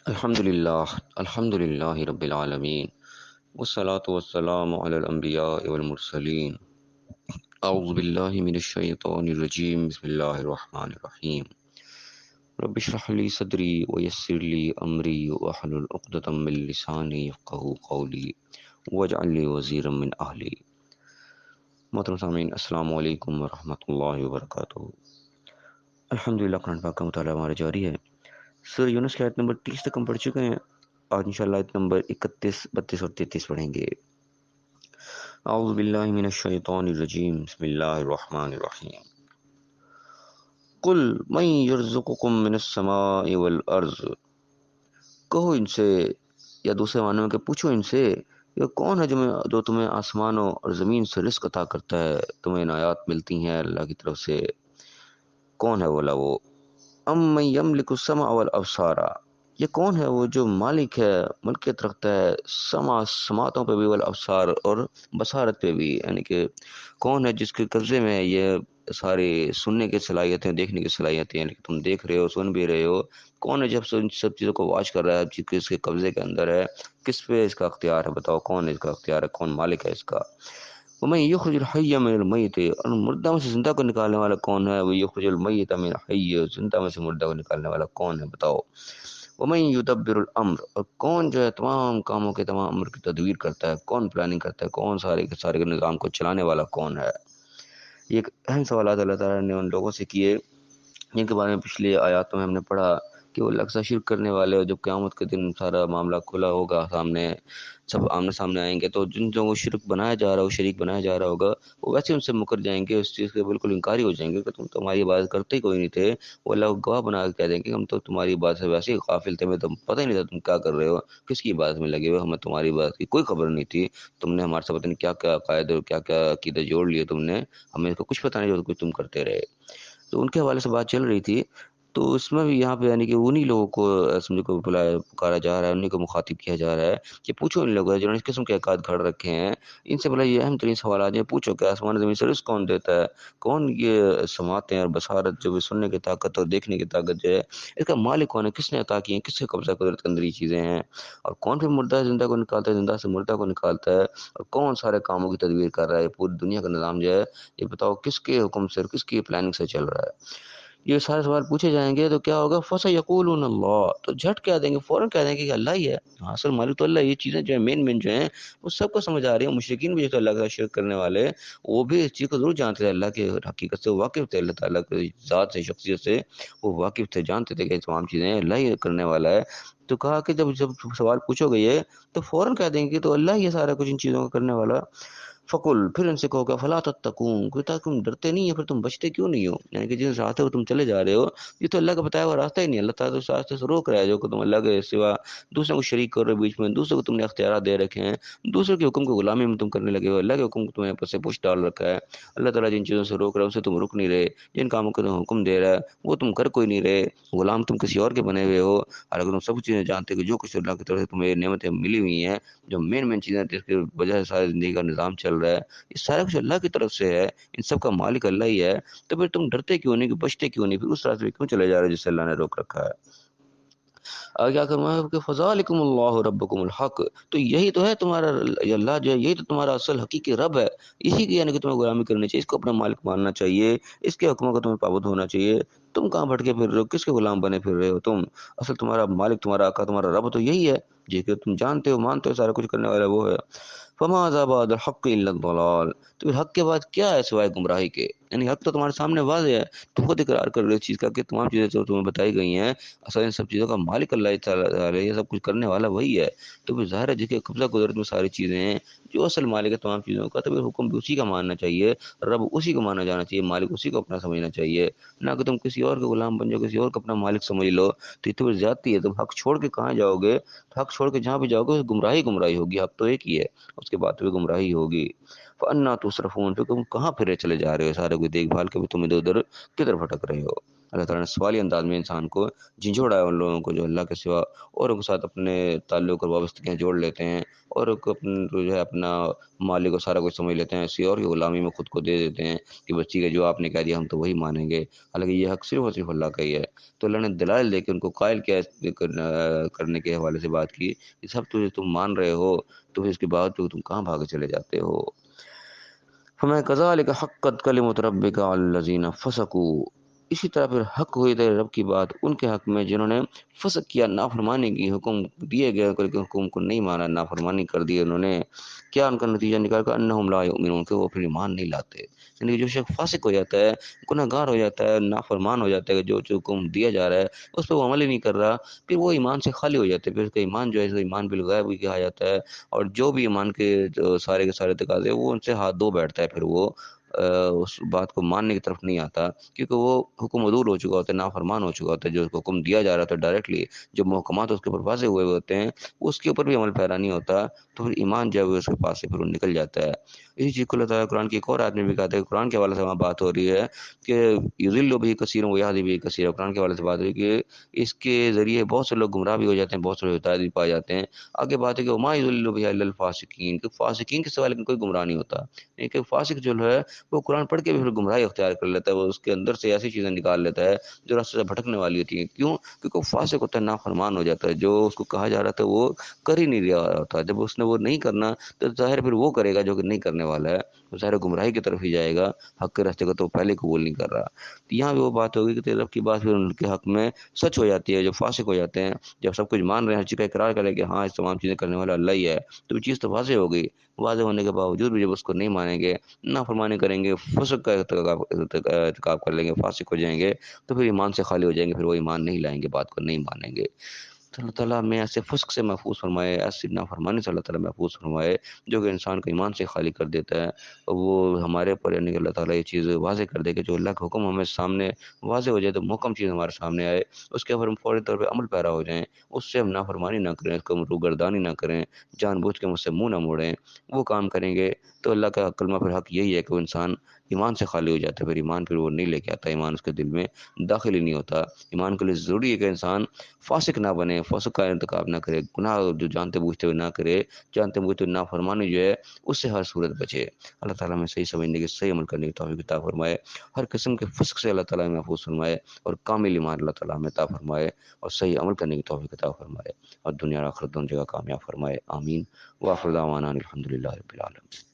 الحمد للہ رب العالمین والصلاة والسلام علی الانبیاء والمرسلین اعوذ باللہ من الشیطان الرجیم بسم اللہ الرحمن الرحیم رب اشرح لی صدری ویسر لی امری واحلل عقدۃ من لسانی یفقہوا قولی واجعل لی وزیرا من اہلی۔ محترم سامعین، السلام علیکم ورحمۃ اللہ وبرکاتہ۔ الحمدللہ قرآن پاک کا مطالعہ ہمارا جاری ہے۔ سورہ یونس کی آیت نمبر 30 تک ہم پڑھ چکے ہیں۔ آج انشاءاللہ آیت نمبر 31، 32 اور 33 پڑھیں گے۔ اعوذ باللہ من الشیطان الرجیم بسم اللہ الرحمن الرحیم۔ قل من یرزقکم من السماء والارض، کہو ان سے، یا دوسرے معنی میں کہ پوچھو ان سے، یہ کون ہے جو تمہیں آسمانوں اور زمین سے رزق عطا کرتا ہے، تمہیں عنایات ملتی ہیں اللہ کی طرف سے، کون ہے بولا وہ؟ ام من یملک السمع والابصار، یہ کون ہے وہ جو مالک ہے، ملکیت رکھتا ہے سماعتوں پہ بھی، والابصار اور بصارت پہ بھی، یعنی کہ کون ہے جس کے قبضے میں ہے یہ ساری سننے کی صلاحیتیں، دیکھنے کی صلاحیتیں، یعنی کہ تم دیکھ رہے ہو، سن بھی رہے ہو، کون ہے جب ان سب چیزوں کو واچ کر رہا ہے، کس کے قبضے کے اندر ہے، کس پہ اس کا اختیار ہے، بتاؤ کون ہے اس کا اختیار ہے، کون مالک ہے اس کا؟ وَمَن يُخْرِجُ الْحَيَّ مِنَ الْمَيِّتِ، اور مردہ میں سے زندہ کو نکالنے والا کون ہے؟ وَيُخْرِجُ الْمَيِّتَ مِنَ الْحَيِّ، زندہ میں سے مردہ کو نکالنے والا کون ہے، بتاؤ؟ وَمَن يُدَبِّرُ الْأَمْرَ، اور کون جو ہے تمام کاموں کے تمام امر کی تدبیر کرتا ہے، کون پلاننگ کرتا ہے، کون سارے کے سارے کے نظام کو چلانے والا کون ہے؟ یہ ایک اہم سوالات اللہ تعالیٰ نے ان لوگوں سے کیے جن کے بارے میں پچھلی آیاتوں میں ہم نے پڑھا کہ وہ اللہ سے شرک کرنے والے، اور جب قیامت کے دن سارا معاملہ کھلا ہوگا، سامنے سب آمنے سامنے آئیں گے، تو جن لوگوں کو شرک بنایا جا رہا ہو، شریک بنایا جا رہا ہوگا، وہ ویسے ان سے مکر جائیں گے، اس چیز کے بالکل انکاری ہو جائیں گے کہ تم تو ہماری عبادت کرتے ہی کوئی نہیں تھے۔ وہ اللہ کو گواہ بنا کے کہہ دیں گے کہ ہم تو تمہاری عبادت سے ویسے ہی غافل تھے، ہمیں تو پتہ ہی نہیں تھا تم کیا کر رہے ہو، کس کی عبادت میں لگے ہوئے، ہمیں تمہاری عبادت کی کوئی خبر نہیں تھی، تم نے ہمارے سے پتہ نہیں کیا کیا عقائد اور کیا کیا عقیدے جوڑ لیے تم نے، ہمیں اس کو کچھ پتہ نہیں جو کچھ تم کرتے رہے۔ تو ان کے حوالے سے بات چل رہی تھی، تو اس میں بھی یہاں پہ یعنی کہ انہی لوگوں کو سمجھو کو بلایا پکارا جا رہا ہے، انہی کو مخاطب کیا جا رہا ہے کہ پوچھو ان لوگوں سے جنہوں نے اس قسم کے عقائد گھڑ رکھے ہیں، ان سے بلا یہ اہم ترین سوالات ہیں، پوچھو کہ آسمان زمین سے رزق کون دیتا ہے، کون یہ سماعتیں اور بصارت جو بھی سننے کی طاقت اور دیکھنے کی طاقت جو ہے اس کا مالک کون ہے، کس نے عطا کی ہیں، کس سے قبضہ قدرت کے اندر یہ چیزیں ہیں، اور کون پھر مردہ زندہ کو نکالتا ہے، زندہ سے مردہ کو نکالتا ہے، اور کون سارے کاموں کی تدبیر کر رہا ہے، پوری دنیا کا نظام جو ہے یہ بتاؤ کس کے حکم سے اور کس کی پلاننگ سے چل رہا ہے؟ یہ سارے سوال پوچھے جائیں گے تو کیا ہوگا؟ فَسَيَقُولُونَ اللَّهُ، تو جھٹ کہہ دیں گے، فوراً کہہ دیں گے کہ اللہ ہی ہے، اصل مالک تو اللہ ہے۔ یہ چیزیں جو ہیں مین جو ہیں وہ سب کو سمجھ آ رہی ہیں، مشرکین بھی جو اللہ کا شرک کرنے والے وہ بھی اس چیز کو ضرور جانتے تھے، اللہ کے حقیقت سے واقف تھے، اللہ تعالیٰ کی ذات سے، شخصیت سے وہ واقف تھے، جانتے تھے کہ یہ تمام چیزیں اللہ ہی کرنے والا ہے۔ تو کہا کہ جب سوال پوچھو گے یہ تو فوراً کہہ دیں گے تو اللہ ہی ہے سارا کچھ ان چیزوں کو کرنے والا۔ فقل، پھر ان سے کہو کہ فلا تتقون، کہ تم ڈرتے نہیں ہیں، پھر تم بچتے کیوں نہیں ہو؟ یعنی کہ جس راستے پر تم چلے جا رہے ہو یہ تو اللہ کا بتایا ہوا راستہ ہی نہیں ہے، اللہ تعالیٰ اس راستے سے روک رہا ہے، جو کہ تم اللہ کے سوا دوسروں کو شریک کر رہے ہو، بیچ میں دوسروں کو تم نے اختیارات دے رکھے ہیں، دوسروں کے حکم کو غلامی میں تم کرنے لگے ہو، اللہ کے حکم کو تمہیں پر سے پوچھ ڈال رکھا ہے۔ اللہ تعالیٰ جن چیزوں سے روک رہا ہے اسے تم رک نہیں رہے، جن کاموں کو تم حکم دے رہا ہے وہ تم کر کوئی نہیں رہے، غلام تم کسی اور کے بنے ہوئے ہو، اور اگر تم سب چیزیں جانتے کہ جو کچھ اللہ کی طرف سے تمہیں نعمتیں ملی ہوئی ہیں، جو مین چیزیں جس کی وجہ سے ساری زندگی کا نظام چل رہا ہے، یہ سارا کچھ اللہ کی طرف سے ہے، ان سب کا مالک اللہ ہی ہے، تو پھر تم ڈرتے کیوں نہیں، کہ بچتے کیوں نہیں، پھر اس راستے پہ کیوں چلے جا رہے ہو جس سے اللہ نے روک رکھا ہے؟ آگے کیا فرمایا کہ فذالکم اللہ ربکم الحق، تو یہی تو ہے تمہارا یہ اللہ جو ہے، یہی تو تمہارا اصل حقیقی رب ہے، اسی کی یعنی کہ تمہیں غلامی کرنی چاہیے، اس کو اپنا مالک ماننا چاہیے، اس کے حکموں کا تمہیں پابند ہونا چاہیے۔ تم کہاں بھٹکے پھر رہے ہو، کس کے غلام بنے پھر رہے ہو تم؟ اصل تمہارا مالک، تمہارا آقا، تمہارا رب تو یہی ہے جی کہ تم جانتے ہو، مانتے ہو، سارا کچھ کرنے والا وہ ہے۔ فماذا بعد الحق الا الضلال، تو پھر حق کے بعد کیا ہے سوائے گمراہی کے؟ یعنی حق تو تمہارے سامنے واضح ہے، تو خود اقرار کر رہے ہو اس چیز کا کہ تمام چیزیں جو تمہیں بتائی گئی ہیں اصل ان سب چیزوں کا مالک اللہ تعالیٰ ہے، یہ سب کچھ کرنے والا وہی ہے، تو پھر ظاہر ہے جس کے قبضہ قدرت میں ساری چیزیں ہیں، جو اصل مالک ہے تمام چیزوں کا، تو پھر حکم بھی اسی کا ماننا چاہیے، رب اسی کو مانا جانا چاہیے، مالک اسی کو اپنا سمجھنا چاہیے، نہ کہ تم کسی اور کے غلام بن جاؤ، کسی اور کو اپنا مالک سمجھ لو، تو یہ تو پھر زیادتی ہے۔ تم حق چھوڑ کے کہاں جاؤ گے؟ تو حق چھوڑ کے جہاں بھی جاؤ گے گمراہی ہوگی، حق تو ایک ہی ہے، اس کے بعد تو بھی گمراہی ہوگی۔ فَأَنَّىٰ تُصْرَفُونَ، پھر تم کہاں پھرے چلے جا رہے ہو، سارے کوئی دیکھ بھال کے بھی تم ادھر ادھر کدھر بھٹک رہے ہو؟ اللہ تعالیٰ نے سوالی انداز میں انسان کو جھنجھوڑا ہے ان لوگوں کو جو اللہ کے سوا اوروں کے ساتھ اپنے تعلق اور وابستگیاں جوڑ لیتے ہیں، اور جو ہے اپنا مالک کو سارا کچھ سمجھ لیتے ہیں، ایسی اور کی غلامی میں خود کو دے دیتے ہیں کہ بس ٹھیک ہے جو آپ نے کہہ دیا ہم تو وہی مانیں گے، حالانکہ یہ حق صرف اور صرف اللہ کا ہی ہے۔ تو اللہ نے دلائل دے کے ان کو قائل کیا کرنے کے حوالے سے بات کی کہ سب تم مان رہے ہو تو پھر اس کے بعد تم کہاں بھاگے چلے جاتے ہو۔ فَمَا كَذَلِكَ حَقَّتْ كَلِمَةُ رَبِّكَ عَلَى الَّذِينَ فَسَقُوا، اسی طرح پھر حق ہوئی تیرے رب کی بات ان کے حق میں جنہوں نے فسق کیا، نافرمانی کی، حکم دیے گئے کہ حکم کو نہیں مانا، نافرمانی کر دی انہوں نے۔ کیا ان کا نتیجہ نکال کر انہم لا یؤمنون، کہ وہ پھر ایمان نہیں لاتے۔ یعنی جو شخص فاسق ہو جاتا ہے، گناہ گار ہو جاتا ہے، نافرمان ہو جاتا ہے، جو حکم دیا جا رہا ہے اس پہ وہ عمل ہی نہیں کر رہا، پھر وہ ایمان سے خالی ہو جاتے ہیں، پھر اس کا ایمان جو ہے اس کو ایمان بالغیب بھی کہا جاتا ہے، اور جو بھی ایمان کے جو سارے کے سارے تقاضے وہ ان سے ہاتھ دھو بیٹھتا ہے، پھر وہ اس بات کو ماننے کی طرف نہیں آتا، کیونکہ وہ حکم عدول ہو چکا ہوتا ہے، نافرمان ہو چکا ہوتا ہے۔ جو اس کو حکم دیا جا رہا تھا ڈائریکٹلی، جو محکمات اس کے اوپر واضح ہوئے ہوتے ہیں اس کے اوپر بھی عمل پیرا نہیں ہوتا، تو پھر ایمان جو ہے اس کے پاس سے پھر وہ نکل جاتا ہے۔ اسی چیز کو اللہ تعالیٰ قرآن کی ایک اور آیت میں بھی کہتا ہے، قرآن کے حوالے سے وہاں بات ہو رہی ہے کہ یضل بہ کثیر و یہدی بہ کثیر، قرآن کے حوالے سے بات ہوئی کہ اس کے ذریعے بہت سے لوگ گمراہ بھی ہو جاتے ہیں، بہت سے لوگ ہدایت بھی پائے جاتے ہیں۔ آگے بات ہے کہ وما یضل بہ الا الفاسقین، کہ فاسقین کے سوا لیکن کوئی گمراہ نہیں ہوتا، یعنی کہ فاسق جو ہے وہ قرآن پڑھ کے بھی پھر گمراہی اختیار کر لیتا ہے، وہ اس کے اندر سے ایسی چیزیں نکال لیتا ہے جو راستے سے بھٹکنے والی ہوتی ہیں۔ کیوں؟ کیونکہ وہ فاسق ہوتا ہے، نافرمان ہو جاتا ہے، جو اس کو کہا جا رہا تھا وہ کر ہی نہیں رہا ہوتا، جب اس نے وہ نہیں کرنا تو ظاہر پھر وہ کرے گا جو کہ نہیں کرنے والا ہے، وہ ظاہر گمراہی کی طرف ہی جائے گا، حق کے راستے کو تو پہلے قبول نہیں کر رہا۔ تو یہاں بھی وہ بات ہوگی کہ تیرے رب کی بات پھر ان کے حق میں سچ ہو جاتی ہے، جو فاسق ہو جاتے ہیں جب سب کچھ مان رہے ہیں، ہر چیز کا اقرار کریں کہ ہاں اس تمام چیزیں کرنے والا اللہ ہی ہے، تو یہ چیز تو واضح ہو گئی، واضح ہونے کے باوجود بھی جب اس کو نہیں مانیں گے، نافرمانی کریں گے، فسق کا ارتکاب کر لیں گے، فاسق ہو جائیں گے، تو پھر ایمان سے خالی ہو جائیں گے، پھر وہ ایمان نہیں لائیں گے، بات کو نہیں مانیں گے۔ تو اللہ تعالیٰ ہمیں ایسے فسق سے محفوظ فرمائے، ایسی نافرمانی سے اللہ تعالیٰ محفوظ فرمائے جو کہ انسان کو ایمان سے خالی کر دیتا ہے۔ اور وہ ہمارے اوپر یعنی کہ اللہ تعالیٰ یہ چیز واضح کر دے کہ جو اللہ کا حکم ہمیں سامنے واضح ہو جائے، تو محکم چیز ہمارے سامنے آئے، اس کے اوپر ہم فوری طور پہ عمل پیرا ہو جائیں، اس سے ہم نافرمانی نہ کریں، اس کو ہم روگردانی نہ کریں، جان بوجھ کے مجھ سے منہ نہ موڑیں، وہ کام کریں گے تو اللہ کا کلمہ پھر حق یہی ہے کہ وہ انسان ایمان سے خالی ہو جاتا ہے، پھر ایمان پھر وہ نہیں لے کے آتا، ایمان اس کے دل میں داخل ہی نہیں ہوتا۔ ایمان کے لیے ضروری ہے کہ انسان فاسق نہ بنے، فاسق کا ارتکاب نہ کرے، گناہ جو جانتے بوجھتے ہوئے نہ کرے، جانتے بوجھتے ہوئے نافرمانی جو ہے اس سے ہر صورت بچے۔ اللہ تعالیٰ میں صحیح سمجھنے کی، صحیح عمل کرنے کی توفیق عطا فرمائے، ہر قسم کے فسق سے اللہ تعالیٰ میں محفوظ فرمائے، اور کامل ایمان اللہ تعالیٰ ہمیں عطا فرمائے، اور صحیح عمل کرنے کی توفیق عطا فرمائے، اور دنیا اور آخرت دونوں جگہ کامیاب فرمائے، آمین۔ وآخر دعوانا الحمد للہ رب العالمین۔